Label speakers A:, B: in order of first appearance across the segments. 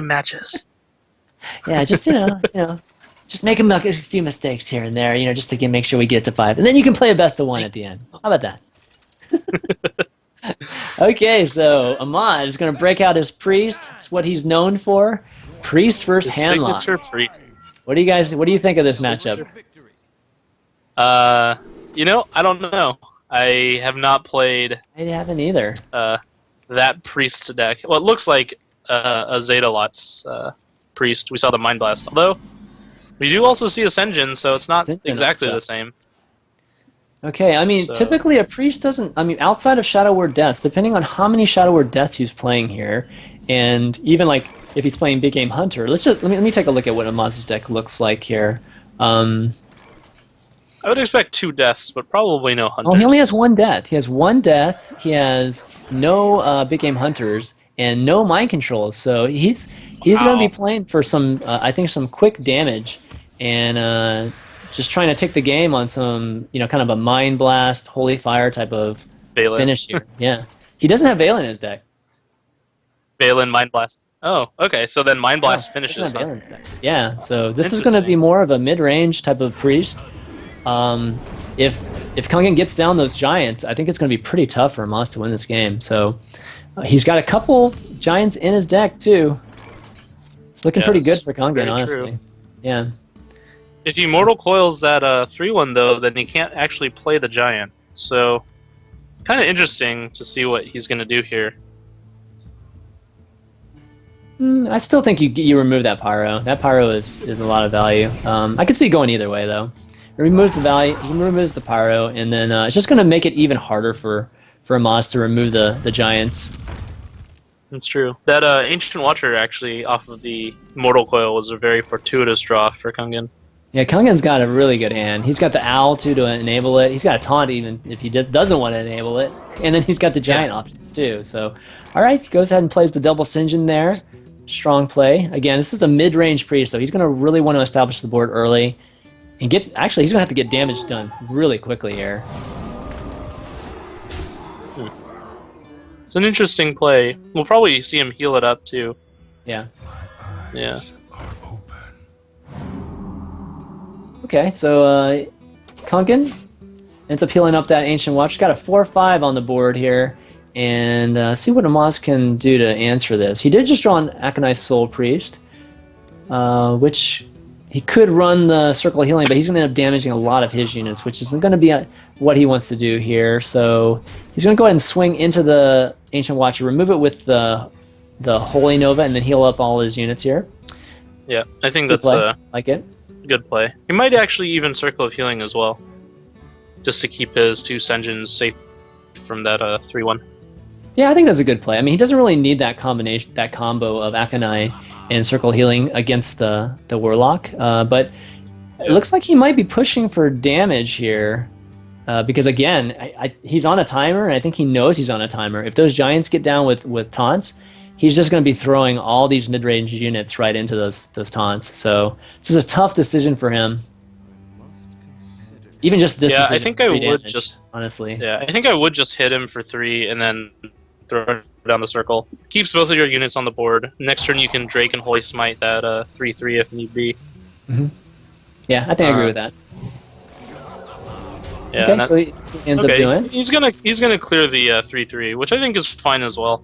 A: matches.
B: Yeah, just just make a few mistakes here and there, just to make sure we get to 5, and then you can play a best of 1 at the end. How about that? Okay, so Amaz is going to break out his priest. It's what he's known for. Priest versus
A: The
B: handlock.
A: signature priest.
B: What do you think of this matchup?
A: Signature. I don't know. I have not played
B: I haven't either.
A: that priest deck. Well, it looks like a Zeta Lots priest. We saw the Mind Blast, although we do also see Ascension, so it's not
B: Ascension
A: exactly
B: also.
A: the same.
B: Okay, I mean,
A: So-
B: typically a priest doesn't. I mean, outside of Shadow Word Deaths, depending on how many Shadow Word Deaths he's playing here, and even like if he's playing Big Game Hunter, let me take a look at what Amaz's deck looks like here.
A: I would expect 2 deaths, but probably no hunters.
B: Oh, he only has 1 death. He has 1 death. He has no Big Game Hunters and no Mind Controls. So he's going to be playing for some, I think, some quick damage, and just trying to take the game on some, kind of a Mind Blast, Holy Fire type of
A: Balin.
B: finish here. Yeah, he doesn't have Valen in his deck.
A: Balin, Mind Blast. Oh, okay. So then Mind Blast
B: Oh,
A: finishes.
B: doesn't have
A: Huh?
B: Valen in his deck. Yeah, so this is going to be
A: Interesting.
B: more of a mid-range type of priest. If Kungen gets down those giants, I think it's going to be pretty tough for Moss to win this game. So he's got a couple giants in his deck too. It's looking pretty good for Kungen,
A: very
B: honestly.
A: true.
B: Yeah.
A: If he Mortal Coils that 3-1 though, then he can't actually play the giant. So kind of interesting to see what he's going to do here.
B: I still think you remove that Pyro. That Pyro is a lot of value. I could see going either way though. It removes the value, he removes the Pyro, and then it's just going to make it even harder for Moss to remove the giants.
A: That's true. That Ancient Watcher actually off of the Mortal Coil was a very fortuitous draw for Kungen.
B: Yeah, Kungen's got a really good hand. He's got the Owl too to enable it. He's got a Taunt even if he doesn't want to enable it, and then he's got the giant options too. So, all right, goes ahead and plays the double Sinjin there. Strong play. Again, this is a mid-range priest, so he's going to really want to establish the board early. And actually, he's going to have to get damage done really quickly here.
A: It's an interesting play. We'll probably see him heal it up too.
B: Yeah.
A: Yeah.
B: Okay, so Kungen ends up healing up that Ancient Watch. Got a 4/5 on the board here. And see what Amaz can do to answer this. He did just draw an Aconite Soul Priest, which he could run the Circle of Healing, but he's going to end up damaging a lot of his units, which isn't going to be what he wants to do here. So he's going to go ahead and swing into the Ancient Watcher, remove it with the Holy Nova, and then heal up all his units here.
A: Yeah, I think
B: Good
A: that's
B: play.
A: a
B: Like it.
A: good play. He might actually even Circle of Healing as well, just to keep his 2 Senjins safe from that 3-1.
B: Yeah, I think that's a good play. I mean, he doesn't really need that combination, that combo of Aconite and Circle Healing against the Warlock, but it looks like he might be pushing for damage here, because again, he's on a timer, and I think he knows he's on a timer. If those giants get down with taunts, he's just going to be throwing all these mid-range units right into those taunts. So this is a tough decision for him. Even just this.
A: Yeah, I think I would
B: damage,
A: just
B: honestly.
A: Yeah, I think I would just hit him for 3 and then throw down the circle. Keeps both of your units on the board. Next turn you can Drake and Holy Smite that 3/3 if need be.
B: Yeah, I think I agree with that.
A: Yeah,
B: Okay,
A: and
B: so he ends up doing.
A: He's gonna clear the 3/3, which I think is fine as well.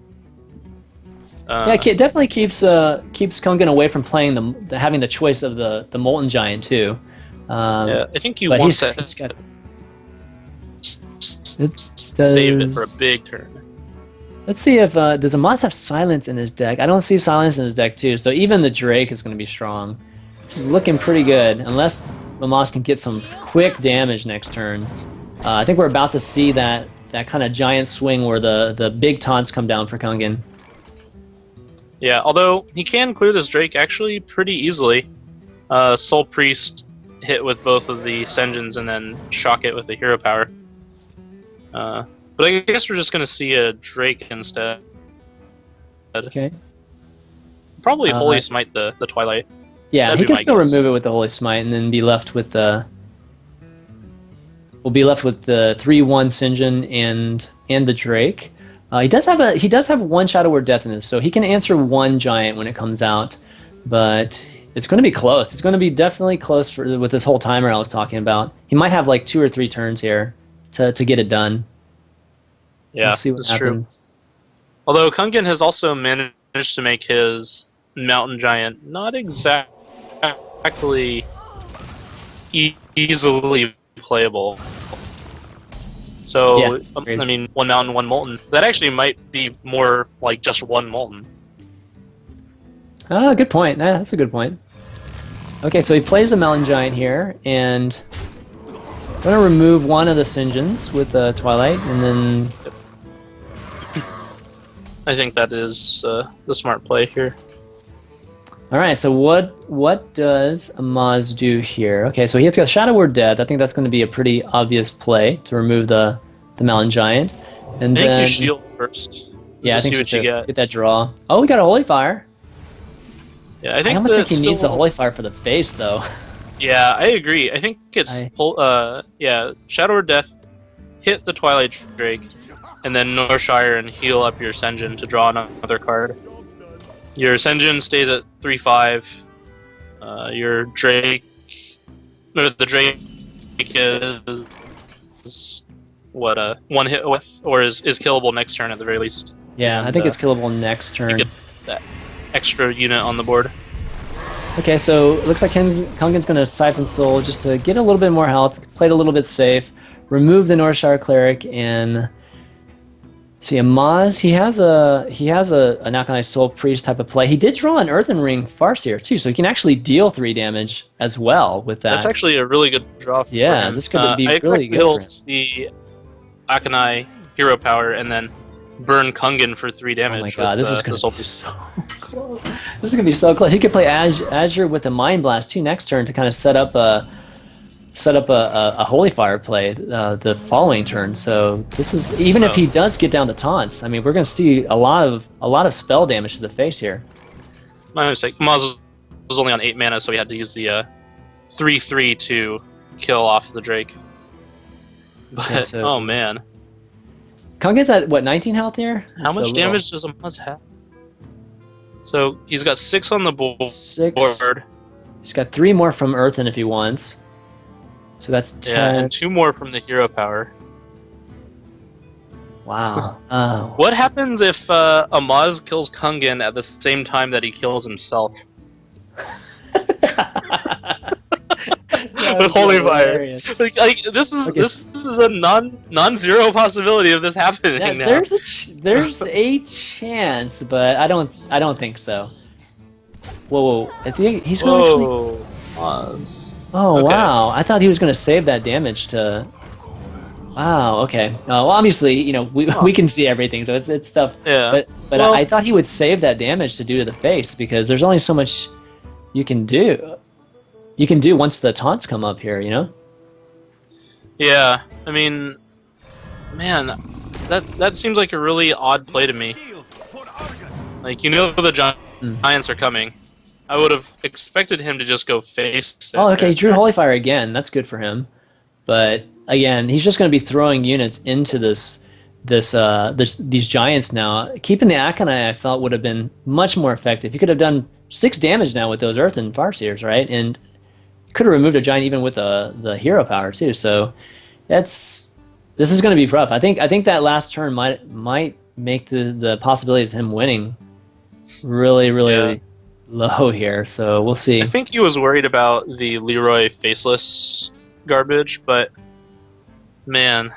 B: Yeah, it definitely keeps Kungen away from playing having the choice of the Molten Giant too.
A: Yeah, I think he
B: but
A: wants
B: he's got
A: save it for a big turn.
B: Let's see if does Amaz have Silence in his deck? I don't see Silence in his deck too, so even the Drake is going to be strong. This is looking pretty good, unless Amaz can get some quick damage next turn. I think we're about to see that kind of giant swing where the big taunts come down for Kungen.
A: Yeah, although he can clear this Drake actually pretty easily. Soul Priest hit with both of the Senjins and then shock it with the hero power. But I guess we're just going to see a Drake instead.
B: Okay.
A: Probably Holy Smite the Twilight.
B: Yeah,
A: That'd
B: he
A: be
B: can
A: my
B: still
A: guess.
B: remove it with the Holy Smite and then be left with the... We'll be left with the 3/1 Sinjin and the Drake. He does have one Shadow Word Death in this, so he can answer one giant when it comes out, but it's going to be close. It's going to be definitely close with this whole timer I was talking about. He might have like 2 or 3 turns here to get it done. We'll
A: Yeah,
B: see what
A: that's true.
B: happens.
A: Although Kungen has also managed to make his mountain giant not exactly easily playable.
B: Yeah,
A: So,
B: agreed.
A: I mean, one mountain, one molten. That actually might be more like just one molten.
B: Ah, good point. That's a good point. Okay, so he plays a mountain giant here, and I'm gonna remove one of the Sinjins with Twilight, and then
A: I think that is the smart play here.
B: all right. So what does Amaz do here? Okay, so he's got Shadow Word Death. I think that's going to be a pretty obvious play to remove the mountain giant, and
A: I think you
B: then
A: shield first.
B: yeah, I
A: Just
B: think
A: see
B: so
A: what you
B: too.
A: get.
B: Get that draw. Oh, we got a Holy Fire.
A: Yeah, I
B: I
A: think
B: almost think
A: that
B: he needs the
A: still.
B: Holy Fire for the face, though.
A: Yeah, I agree. I think it's
B: I
A: Shadow or Death, hit the Twilight Drake, and then Norshire and heal up your Senjin to draw another card. Your Senjin stays at 3/5. Your Drake, or the Drake is what one hit with, or is killable next turn at the very least.
B: yeah, I
A: And
B: think it's killable next
A: you
B: turn.
A: get that extra unit on the board.
B: Okay, so it looks like Kungen's going to Siphon Soul just to get a little bit more health, play it a little bit safe, remove the Northshire Cleric, and see Amaz. He has a an Aconite Soul Priest type of play. He did draw an Earthen Ring Farseer too, so he can actually deal 3 damage as well with
A: That's
B: that.
A: actually a really good draw for
B: Yeah,
A: him.
B: this could
A: I
B: be
A: expect
B: really good
A: he'll
B: for him.
A: see Akanai hero power and then burn Kungen for 3
B: Oh
A: damage
B: my god,
A: with
B: this is
A: the
B: going to
A: Soul
B: be
A: Priest.
B: so close. This is going to be so close. He could play Azure with a Mind Blast too next turn to kind of set up a Holy Fire play the following turn. So this is even if he does get down to taunts. I mean, we're going to see a lot of spell damage to the face here.
A: My mistake. Maz was only on 8 mana, so he had to use the 3/3 to kill off the Drake. But
B: Okay, so
A: oh man,
B: Kungen's at what 19 health here?
A: how
B: It's a
A: much
B: little-
A: damage does Maz have? So he's got 6 on the board.
B: 6. He's got 3 more from Earthen if he wants. So that's 10.
A: Yeah, and 2 more from the hero power.
B: Wow.
A: What happens if Amaz kills Kungen at the same time that he kills himself? With Holy Fire. Like, this is a non-zero possibility of this happening
B: Yeah,
A: now.
B: there's a chance, but I don't think so. Whoa, is he's going to actually?
A: Whoa, Amaz.
B: Oh
A: Okay.
B: wow! I thought he was going to save that damage to. Wow. Okay. Well, obviously, we can see everything, so it's tough.
A: Yeah.
B: But
A: Well-
B: I thought he would save that damage to do to the face because there's only so much you can do. You can do once the taunts come up here,
A: Yeah, I mean, man, that seems like a really odd play to me. Like, the giants are coming. I would have expected him to just go face.
B: Oh, okay. He drew Holy Fire again. That's good for him. But again, he's just going to be throwing units into these giants now. Keeping the Aconite, I felt, would have been much more effective. You could have done 6 damage now with those Earthen Farseers, right? And could have removed a giant even with the hero power too. So this is going to be rough. I think that last turn might make the possibilities of him winning really low here. So we'll see.
A: I think he was worried about the Leroy faceless garbage, but man,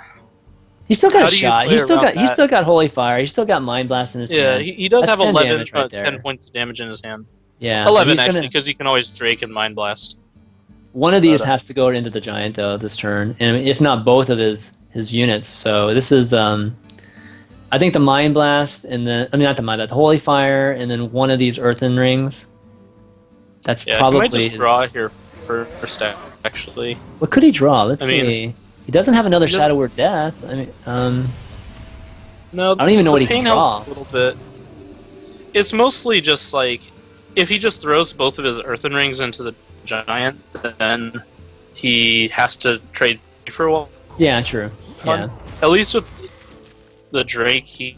B: He's still got
A: how
B: a
A: do you
B: shot.
A: play
B: He's still
A: around
B: got
A: that?
B: Holy Fire. He's still got Mind Blast in his hand.
A: he does
B: That's
A: have
B: 10 damage right
A: 10
B: there.
A: points of damage in his hand.
B: Yeah,
A: 11
B: he's
A: actually,
B: gonna-
A: because you can always Drake and Mind Blast.
B: One of these
A: But,
B: has to go into the giant though this turn, and if not both of his units. So this is I think the Mind Blast and not the Mind Blast, the Holy Fire, and then one of these Earthen Rings. That's
A: Yeah,
B: probably.
A: he might just draw here first, actually.
B: What could he draw? Let's
A: I mean,
B: see. He doesn't have another
A: he doesn't-
B: Shadow Word Death. I mean,
A: No,
B: I don't even know
A: the
B: what he
A: pain
B: can draw.
A: helps a little bit. It's mostly just like if he just throws both of his Earthen Rings into the giant, then he has to trade for a while.
B: Yeah, true. Yeah.
A: At least with the Drake, he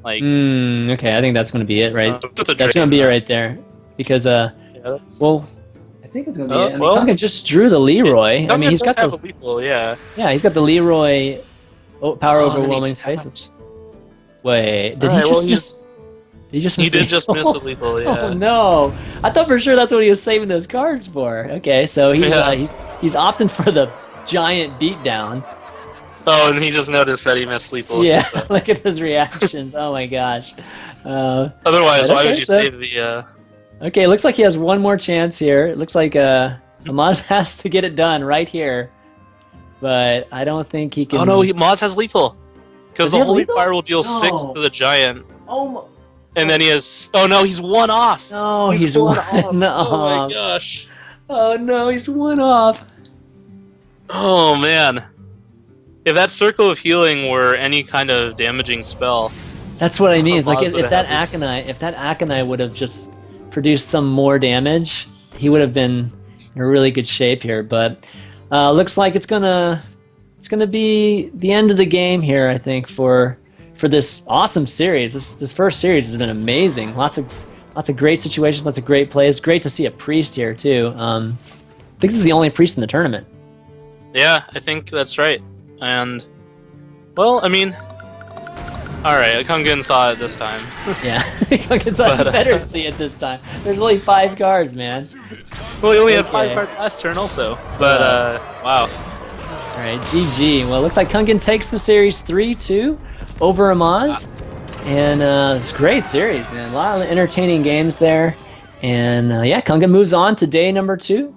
A: Like,
B: Okay, I think that's going to be it, right?
A: with the
B: That's
A: drain,
B: going to be it
A: though.
B: right there. Because,
A: Yeah, that's-
B: well, I think it's going to be it. I mean,
A: well,
B: Kungen just drew the Leroy. I mean,
A: Kungen
B: he's
A: does
B: got
A: have
B: the
A: a lethal, yeah.
B: he's got the Leroy power
A: Oh, and then he
B: overwhelming face.
A: taps.
B: Wait, did
A: Alright,
B: he
A: well,
B: just miss? Did he just miss?
A: he did just miss a
B: lethal?
A: lethal, yeah.
B: Oh no! I thought for sure that's what he was saving those cards for. Okay, so
A: Yeah.
B: he's opting for the giant beatdown.
A: Oh, and he just noticed that he missed lethal.
B: Yeah, look at his reactions. Oh my gosh.
A: Otherwise,
B: But
A: why
B: okay,
A: would you
B: so-
A: save the,
B: Okay, looks like he has one more chance here. It looks like Amaz has to get it done right here, but I don't think he can.
A: Oh no, Maz has lethal! Because
B: Does he
A: the
B: have
A: Holy
B: lethal?
A: Fire will deal 6
B: No.
A: to the Giant,
B: Oh
A: and then he has... Oh no, he's 1 off!
B: no, he's
A: one
B: one
A: off! Oh my
B: off.
A: gosh.
B: Oh no, he's one off.
A: Oh man. If that Circle of Healing were any kind of damaging spell...
B: That's what I mean. It's like
A: Amaz
B: if that Aconite would have just produced some more damage, he would have been in a really good shape here. But looks like it's gonna be the end of the game here. I think for this awesome series. This first series has been amazing. Lots of great situations, lots of great plays. Great to see a priest here too. I think this is the only priest in the tournament.
A: Yeah, I think that's right. And... Well, I mean... Alright, Kungen saw it this time.
B: Yeah, because I
A: But,
B: better see it this time. There's only 5 cards, man.
A: Well, we only had 5
B: Okay.
A: cards last turn also. But, wow.
B: All right, GG. Well, it looks like Kungen takes the series 3-2 over Amaz. And it's a great series, man. A lot of entertaining games there. And yeah, Kungen moves on to day number 2.